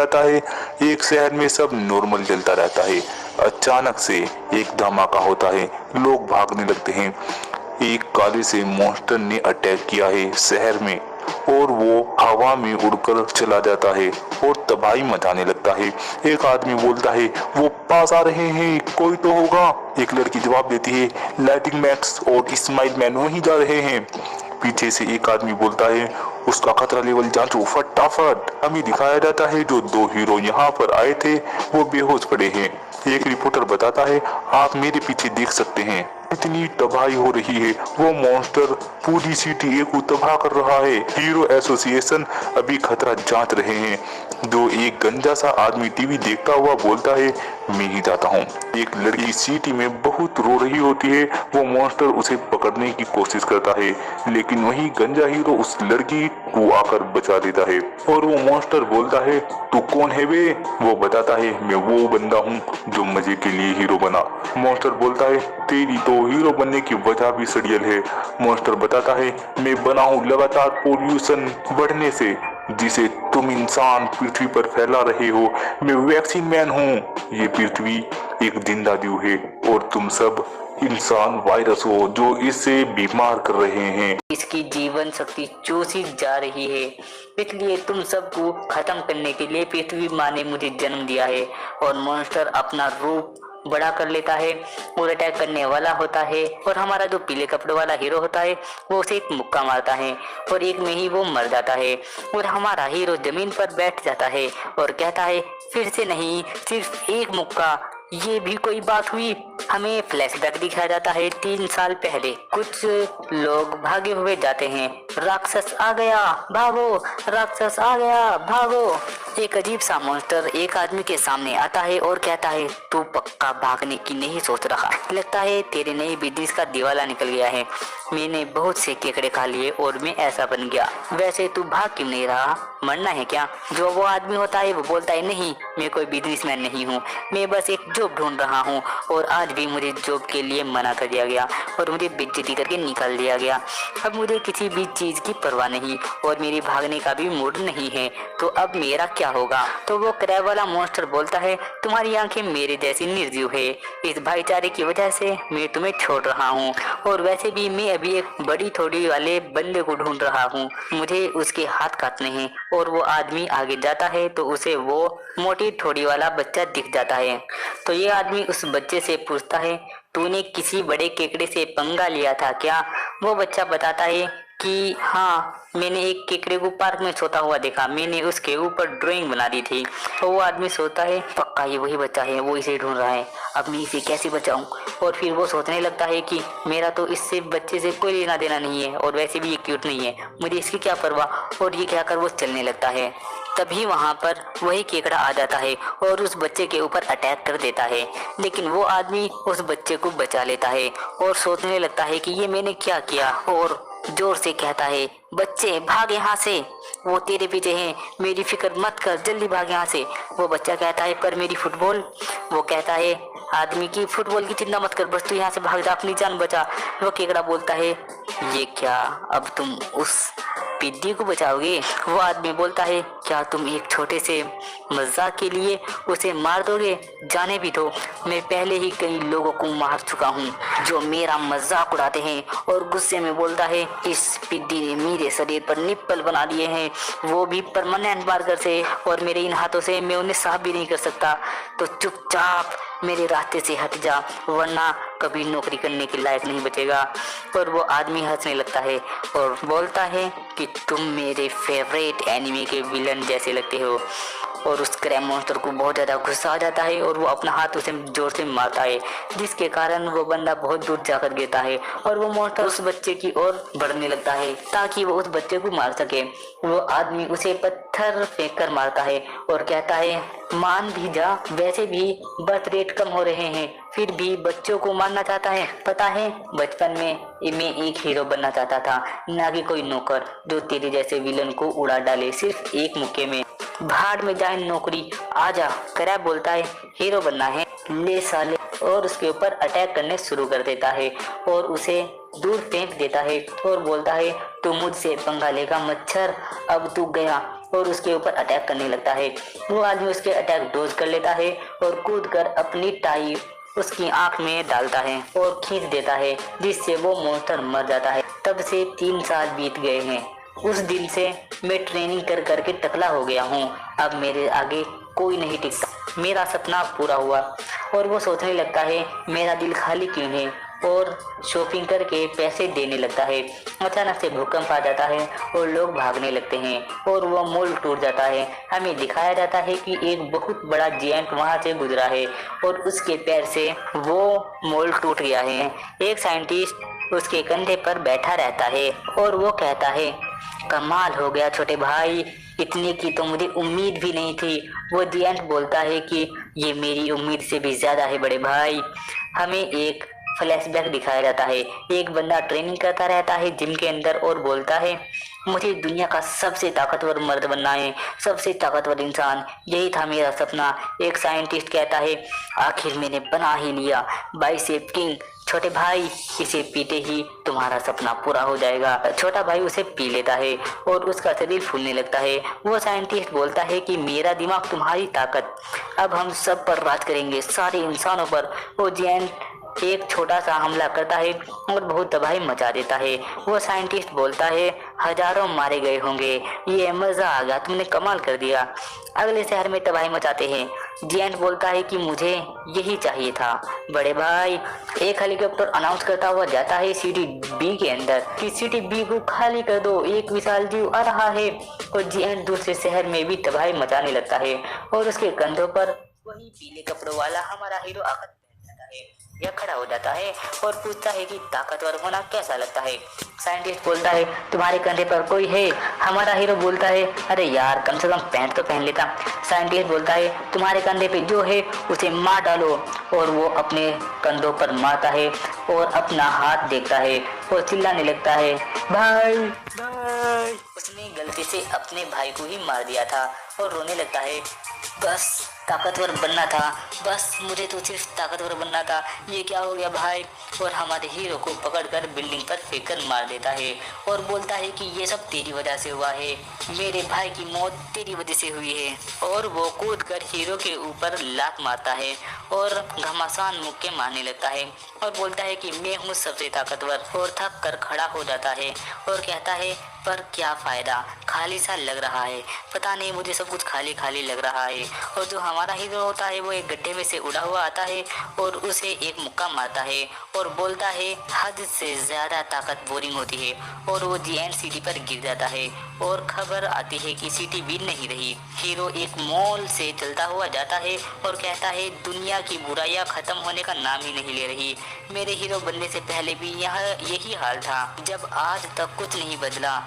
जाता है। एक शहर में सब नॉर्मल चलता रहता है। अचानक से एक धमाका होता है, लोग भागने लगते हैं। एक काले से मॉन्स्टर ने अटैक किया है शहर में और वो हवा में उड़कर चला जाता है और तबाही मचाने लगता है। एक आदमी बोलता है, वो पास आ रहे हैं, कोई तो होगा। एक लड़की जवाब देती है, लाइटिंग मैक्स और स्माइल मैन वहीं जा रहे हैं। पीछे से एक आदमी बोलता है, उसका खतरा लेवल जांचो फटाफट। हमें दिखाया जाता है जो दो हीरो यहाँ पर आए थे वो बेहोश पड़े हैं। एक रिपोर्टर बताता है, आप मेरे पीछे देख सकते हैं, इतनी तबाही हो रही है, वो मॉन्स्टर पूरी सिटी ए को तबाह कर रहा है। हीरो एसोसिएशन अभी खतरा जांच रहे हैं। जो एक गंजा सा आदमी टीवी देखता हुआ बोलता है, मैं ही जाता हूँ। एक लड़की सिटी में बहुत रो रही होती है, वो मॉन्स्टर उसे पकड़ने की कोशिश करता है, लेकिन वही गंजा हीरो उस लड़की को आकर बचा देता है और वो मॉन्स्टर बोलता है, तू कौन है बे? वो बताता है, मैं वो बंदा हूँ जो मजे के लिए हीरो बना। मॉन्स्टर बोलता है, तेरी तो हीरो बनने की वजह भी सड़ियल है। मॉन्स्टर बताता है, मैं बना हूँ लगातार पोल्यूशन बढ़ने से, जिसे तुम इंसान पृथ्वी पर फैला रहे हो। मैं वैक्सीन मैन हूँ। ये पृथ्वी एक जिंदा जीव है और तुम सब इंसान वायरस हो जो इसे बीमार कर रहे हैं। इसकी जीवन शक्ति चूसी जा रही है, इसलिए तुम सबको खत्म करने के लिए पृथ्वी माँ ने मुझे जन्म दिया है। और मॉन्स्टर अपना रूप बड़ा कर लेता है और अटैक करने वाला होता है। और हमारा जो पीले कपड़े वाला हीरो होता है वो उसे एक मुक्का मारता है और एक में ही वो मर जाता है। और हमारा हीरो जमीन पर बैठ जाता है और कहता है, फिर से नहीं, सिर्फ एक मुक्का, ये भी कोई बात हुई। हमें फ्लैशबैक दिखाया जाता है 3 साल पहले। कुछ लोग भागे हुए जाते हैं, राक्षस आ गया भागो, राक्षस आ गया भागो। एक अजीब सा मॉन्स्टर एक आदमी के सामने आता है और कहता है, तू पक्का भागने की नहीं सोच रहा, लगता है तेरे नए बिजनेस का दिवाला निकल गया है। मैंने बहुत से केकड़े खा लिए और मैं ऐसा बन गया, वैसे तू भाग क्यों नहीं रहा, मरना है क्या? जो वो आदमी होता है वो बोलता है, नहीं, मैं कोई बिजनेसमैन नहीं हूँ, मैं बस एक जॉब ढूंढ रहा हूँ और आज भी मुझे जॉब के लिए मना कर दिया गया और मुझे बेइज्जती करके निकाल दिया गया। अब मुझे किसी भी चीज की परवाह नहीं और मेरी भागने का भी मूड नहीं है, तो अब मेरा क्या होगा? तो वो क्रैब वाला मॉन्स्टर बोलता है, तुम्हारी आंखें मेरे जैसी निर्जीव है, इस भाईचारे की वजह से मैं तुम्हें छोड़ रहा हूँ। और वैसे भी मैं अभी एक बड़ी थोड़ी वाले बंदे को ढूंढ रहा हूँ, मुझे उसके हाथ काटने हैं। और वो आदमी आगे जाता है तो उसे वो मोटी थोड़ी वाला बच्चा दिख जाता है। तो ये आदमी उस बच्चे से पूछता है, तूने किसी बड़े केकड़े से पंगा लिया था क्या? वो बच्चा बताता है कि हाँ, मैंने एक केकड़े को पार्क में सोता हुआ देखा, मैंने उसके ऊपर ड्राइंग बना दी थी। तो वो आदमी सोचता है, पक्का ये वही बच्चा है, वो इसे ढूंढ रहा है, अब मैं इसे कैसे बचाऊं? और फिर वो सोचने लगता है कि मेरा तो इससे बच्चे से कोई लेना देना नहीं है और वैसे भी ये क्यूट नहीं है, मुझे इसकी क्या परवाह। और ये कहकर वो चलने लगता है। तभी वहां पर वही केकड़ा आ जाता है और उस बच्चे के ऊपर अटैक कर देता है, लेकिन वो आदमी उस बच्चे को बचा लेता है और सोचने लगता है कि ये मैंने क्या किया, और जोर से कहता है, बच्चे भाग यहाँ से, वो तेरे पीछे हैं, मेरी फिक्र मत कर, जल्दी भाग यहाँ से। वो बच्चा कहता है, पर मेरी फुटबॉल? वो कहता है, आदमी की फुटबॉल की चिंता मत कर, बस तू यहाँ से भाग जा, अपनी जान बचा। वो केकड़ा बोलता है, ये क्या, अब तुम उस पिद्दी को बचाओगे? वो आदमी बोलता है, क्या तुम एक छोटे से मजाक के लिए उसे मार दोगे? जाने भी दो, मैं पहले ही कई लोगों को मार चुका हूँ जो मेरा मजाक उड़ाते हैं। और गुस्से में बोलता है, इस पिद्दी ने मेरे शरीर पर निप्पल बना दिए हैं, वो भी परमानेंट मार्कर से, और मेरे इन हाथों से मैं उन्हें साफ भी नहीं कर सकता, तो चुपचाप मेरे रास्ते से हट जा, वरना कभी नौकरी करने के लायक नहीं बचेगा। और वो आदमी हंसने लगता है और बोलता है कि तुम मेरे फेवरेट एनिमे के विलन जैसे लगते हो। और उस क्रैब मॉन्स्टर को बहुत ज़्यादा गुस्सा आ जाता है और वो अपना हाथ उसे जोर से मारता है, जिसके कारण वो बंदा बहुत दूर जाकर गिरता है। और वो मॉन्स्टर उस बच्चे की ओर बढ़ने लगता है ताकि वो उस बच्चे को मार सके। वो आदमी उसे पत्थर फेंक कर मारता है और कहता है, मान भी जा, वैसे भी बर्थ रेट कम हो रहे हैं, फिर भी बच्चों को मारना चाहता है। पता है, बचपन में मैं एक हीरो बनना चाहता था, ना कि कोई नौकर जो तेरे जैसे विलन को उड़ा डाले सिर्फ एक मुक्के में। भाड़ में जाए नौकरी, आजा। क्रैब बोलता है, हीरो बनना है, ले साले, और उसके ऊपर अटैक करने शुरू कर देता है और उसे दूर फेंक देता है और बोलता है, तू मुझसे पंगा लेगा मच्छर, अब तू गया। और उसके ऊपर अटैक करने लगता है। वो आदमी उसके अटैक डोज कर लेता है और कूदकर अपनी टाई उसकी आंख में डालता है और खींच देता है, जिससे वो मॉन्स्टर मर जाता है। तब से 3 साल बीत गए हैं। उस दिन से मैं ट्रेनिंग कर करके टकला हो गया हूँ। अब मेरे आगे कोई नहीं टिकता। मेरा सपना पूरा हुआ। और वो सोचने लगता है मेरा दिल खाली क्यों है, और शॉपिंग करके पैसे देने लगता है। अचानक से भूकंप आ जाता है और लोग भागने लगते हैं और वो मॉल टूट जाता है। हमें दिखाया जाता है कि एक बहुत बड़ा जिएंट वहां से गुजरा है और उसके पैर से वो मॉल टूट गया है। एक साइंटिस्ट उसके कंधे पर बैठा रहता है और वो कहता है, कमाल हो गया छोटे भाई, इतने की तो मुझे उम्मीद भी नहीं थी। वो जिएंट बोलता है कि ये मेरी उम्मीद से भी ज्यादा है बड़े भाई। हमें एक फ्लैशबैक दिखाया जाता है। एक बंदा ट्रेनिंग करता रहता है जिम के अंदर और बोलता है, मुझे दुनिया का सबसे ताकतवर मर्द बनना है, सबसे ताकतवर इंसान, यही था मेरा सपना। एक साइंटिस्ट कहता है, आखिर मैंने बना ही लिया बाइसेप किंग। छोटे भाई, इसे पीते ही तुम्हारा सपना पूरा हो जाएगा। छोटा भाई उसे पी लेता है और उसका शरीर फूलने लगता है। वो साइंटिस्ट बोलता है कि मेरा दिमाग तुम्हारी ताकत, अब हम सब पर राज करेंगे, सारे इंसानों पर। वो जिएंट एक छोटा सा हमला करता है और बहुत तबाही मचा देता है। वो साइंटिस्ट बोलता है, हजारों मारे गए होंगे, ये मजा आ गया, तुमने कमाल कर दिया। अगले शहर में तबाही मचाते हैं। जिएंट बोलता है कि मुझे यही चाहिए था बड़े भाई। एक हेलीकॉप्टर अनाउंस करता हुआ जाता है सिटी बी के अंदर कि सिटी बी को खाली कर दो, एक विशाल जीव आ रहा है। और जिएंट दूसरे शहर में भी तबाही मचाने लगता है और उसके कंधों पर वही पीले कपड़ों वाला हमारा हीरो आकर यह खड़ा हो जाता है और पूछता है कि ताकतवर होना कैसा लगता है। साइंटिस्ट बोलता है, तुम्हारे कंधे पर कोई है? हमारा हीरो बोलता है, अरे यार कम से कम पैंट तो पहन लेता। साइंटिस्ट बोलता है, तुम्हारे कंधे पे जो है उसे मार डालो। और वो अपने कंधों पर मारता है और अपना हाथ देखता है और चिल्लाने लगता है, भाई भाई। उसने गलती से अपने भाई को ही मार दिया था और रोने लगता है, बस ताकतवर बनना था, बस मुझे तो सिर्फ ताकतवर बनना था, ये क्या हो गया भाई। और हमारे हीरो को पकड़कर बिल्डिंग पर फेंककर मार देता है और बोलता है कि ये सब तेरी वजह से हुआ है, मेरे भाई की मौत तेरी वजह से हुई है। और वो कूदकर हीरो के ऊपर लात मारता है और घमासान मुक्के मारने लगता है और बोलता है कि मैं हूँ सबसे ताकतवर, और थक कर खड़ा हो जाता है और कहता है, पर क्या फायदा, खाली सा लग रहा है, पता नहीं मुझे सब कुछ खाली खाली लग रहा है। और जो हमारा हीरो होता है वो एक गड्ढे में से उड़ा हुआ आता है और उसे एक मुक्का मारता है और बोलता है, हद से ज्यादा ताकत बोरिंग होती है। और वो जिएंट सिटी पर गिर जाता है और खबर आती है कि सिटी भी नहीं रही। हीरो एक मॉल से चलता हुआ जाता है और कहता है, दुनिया की बुराइयां खत्म होने का नाम ही नहीं ले रही। मेरे हीरो बनने से पहले भी यही हाल था, जब आज तक कुछ नहीं बदला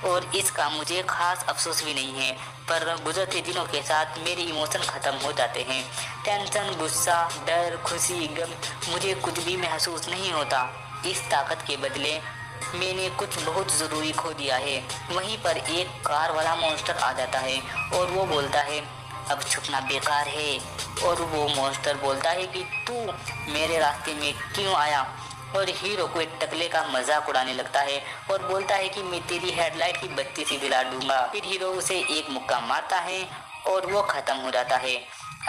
और इसका मुझे खास अफसोस भी नहीं है। पर गुजरते दिनों के साथ मेरे इमोशन खत्म हो जाते हैं। टेंशन, गुस्सा, डर, खुशी, गम, मुझे कुछ भी महसूस नहीं होता। इस ताकत के बदले मैंने कुछ बहुत ज़रूरी खो दिया है। वहीं पर एक कार वाला मॉन्स्टर आ जाता है और वो बोलता है, अब छुपना बेकार है। और वो मॉन्स्टर बोलता है कि तू मेरे रास्ते में क्यों आया। और हीरो को एक टकले का मजाक उड़ाने लगता है और बोलता है कि मैं तेरी हेडलाइट की बत्ती सी दिला दूंगा। फिर हीरो उसे एक मुक्का मारता है और वो खत्म हो जाता है।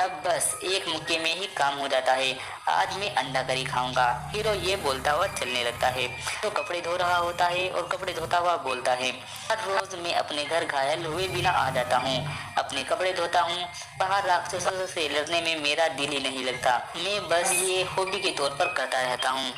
अब बस एक मुक्के में ही काम हो जाता है, आज मैं अंडा करी खाऊंगा। हीरो ये बोलता हुआ चलने लगता है। तो कपड़े धो रहा होता है और कपड़े धोता हुआ बोलता है, हर रोज मैं अपने घर घायल हुए बिना आ जाता हूँ, अपने कपड़े धोता हूँ, बाहर राक्षसों से लड़ने में मेरा दिल ही नहीं लगता, मैं बस ये हॉबी के तौर पर करता रहता हूँ।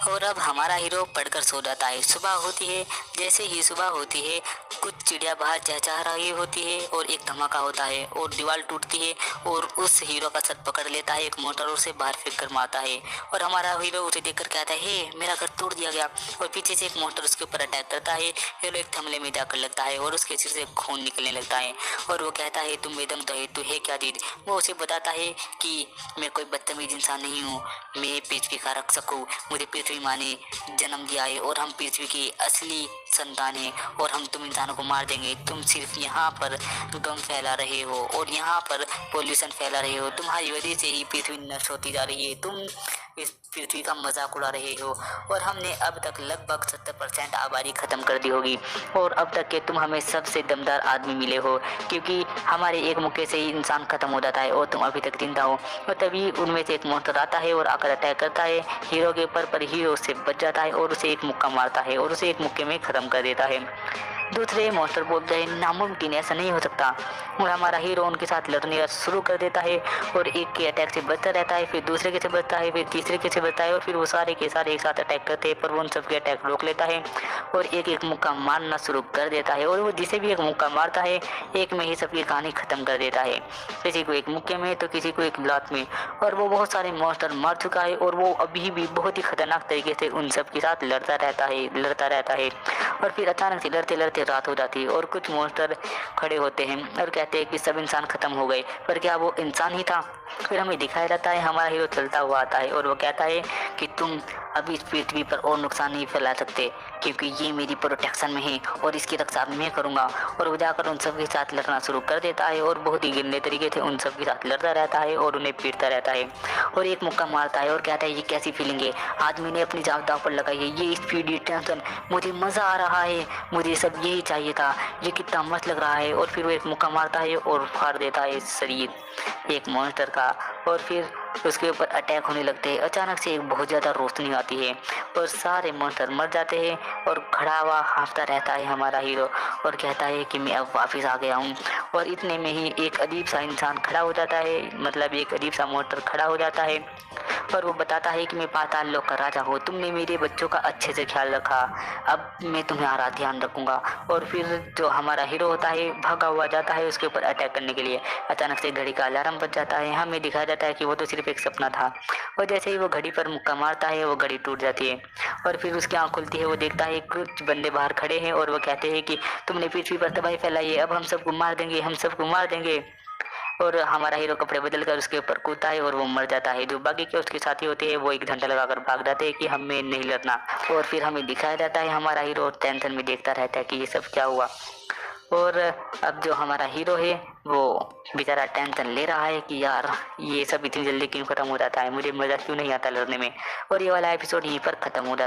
और अब हमारा हीरो पढ़कर सो जाता है। सुबह होती है, जैसे ही सुबह होती है कुछ चिड़िया बाहर चहचहा रही होती है और एक धमाका होता है और दीवार टूटती है और उस हीरो का सर पकड़ लेता है एक मोटर, उसे बाहर फेंक कर मारता है। और हमारा हीरो उसे देखकर कहता है, हे मेरा घर तोड़ दिया गया। और पीछे से एक मोटर उसके ऊपर अटैक करता है। हीरो एक थमले में जाकर लगता है और उसके सिर से खून निकलने लगता है और वो कहता है, तुम बेदम तो है, तू है क्या चीज। वो उसे बताता है कि मैं कोई बदतमीज इंसान नहीं हूँ, मैं पृथ्वी का रक्षक हूँ, मुझे पृथ्वी माँ ने जन्म दिया है और हम पृथ्वी की असली संतान है और हम तुम इंसानों को मार देंगे। तुम सिर्फ यहाँ पर गम फैला रहे हो और यहाँ पर पोल्यूशन फैला रहे हो, तुम्हारी वजह से ही पृथ्वी नष्ट होती जा रही है। तुम इस पृथ्वी का मजाक उड़ा रहे हो और हमने अब तक लगभग 70% आबादी खत्म कर दी होगी और अब तक के तुम हमें सबसे दमदार आदमी मिले हो, क्योंकि हमारे एक मुक्के से ही इंसान खत्म हो जाता है और तुम अभी तक जिंदा हो। और तभी उनमें से एक मॉन्स्टर आता है और आकर अटैक करता है हीरो के ऊपर, पर हीरो उससे बच जाता है और उसे एक मुक्का मारता है और उसे एक मुक्के में खत्म कर देता है। दूसरे मॉन्स्टर बोलते हैं नामुमकिन, ऐसा नहीं हो सकता, और हमारा हीरो उनके साथ लड़ने का शुरू कर देता है और एक के अटैक से बचता रहता है, फिर दूसरे के से बचता है, फिर तीसरे के से बचता है और फिर वो सारे के सारे एक साथ अटैक करते हैं, पर वो उन सबके अटैक रोक लेता है और एक एक मुक्का मारना शुरू कर देता है और वो जिसे भी एक मुक्का मारता है एक में ही सबकी कहानी खत्म कर देता है, किसी को एक मुक्के में तो किसी को एक लात में। और वो बहुत सारे मॉन्स्टर मार चुका है और वो अभी भी बहुत ही खतरनाक तरीके से उन सब के साथ लड़ता रहता है। और फिर अचानक से लड़ते लड़ते रात हो जाती है और कुछ मॉन्स्टर खड़े होते हैं और कहते हैं कि सब इंसान खत्म हो गए, पर क्या वो इंसान ही था? फिर हमें दिखाया जाता है हमारा हीरो चलता हुआ आता है और वो कहता है कि तुम अभी इस पृथ्वी पर और नुकसान नहीं फैला सकते, क्योंकि ये मेरी प्रोटेक्शन में है और इसकी रक्षा मैं करूँगा। और वो जाकर उन सब के साथ लड़ना शुरू कर देता है और बहुत ही गंदे तरीके से उन सब के साथ लड़ता रहता है और उन्हें पीटता रहता है और एक मुक्का मारता है और कहता है ये कैसी फीलिंग है, आज मैंने अपनी जान दांव पर लगाई है, ये स्पीड, ये टेंशन, मुझे मज़ा आ रहा है, मुझे सब यही चाहिए था, ये कितना मस्त लग रहा है। और फिर वो एक मुक्का मारता है और फाड़ देता है शरीर एक मॉन्स्टर का और फिर उसके ऊपर अटैक होने लगते हैं। अचानक से एक बहुत ज़्यादा रोशनी आती है और सारे मॉन्स्टर मर जाते हैं और खड़ा हुआ हांफता रहता है हमारा हीरो और कहता है कि मैं अब वापस आ गया हूँ। और इतने में ही एक अजीब सा इंसान खड़ा हो जाता है, मतलब एक अजीब सा मॉन्स्टर खड़ा हो जाता है और वो बताता है कि मैं पाताल लोक का राजा हूँ, तुमने मेरे बच्चों का अच्छे से ख्याल रखा, अब मैं तुम्हारा ध्यान रखूँगा। और फिर जो हमारा हीरो होता है भागा हुआ जाता है उसके ऊपर अटैक करने के लिए। अचानक से घड़ी का अलार्म बज जाता है, हमें दिखाया जाता है कि वो तो सिर्फ एक सपना था। और जैसे ही वो घड़ी पर मुक्का मारता है वो घड़ी टूट जाती है और फिर उसकी आँख खुलती है, वो देखता है कुछ बंदे बाहर खड़े हैं और वो कहते हैं कि तुमने पृथ्वी पर तबाही फैलाई है, अब हम सबको मार देंगे, हम सबको मार देंगे। और हमारा हीरो कपड़े बदल कर उसके ऊपर कूदता है और वो मर जाता है। जो बाकी के उसके साथी होते हैं वो एक घंटा लगाकर भाग जाते हैं कि हमें नहीं लड़ना। और फिर हमें दिखाया जाता है हमारा हीरो टेंशन में देखता रहता है कि ये सब क्या हुआ। और अब जो हमारा हीरो है वो बेचारा टेंशन ले रहा है कि यार ये सब इतनी जल्दी क्यों खत्म हो जाता है, मुझे मज़ा क्यों नहीं आता लड़ने में। और ये वाला एपिसोड यहीं पर खत्म हो जाता है।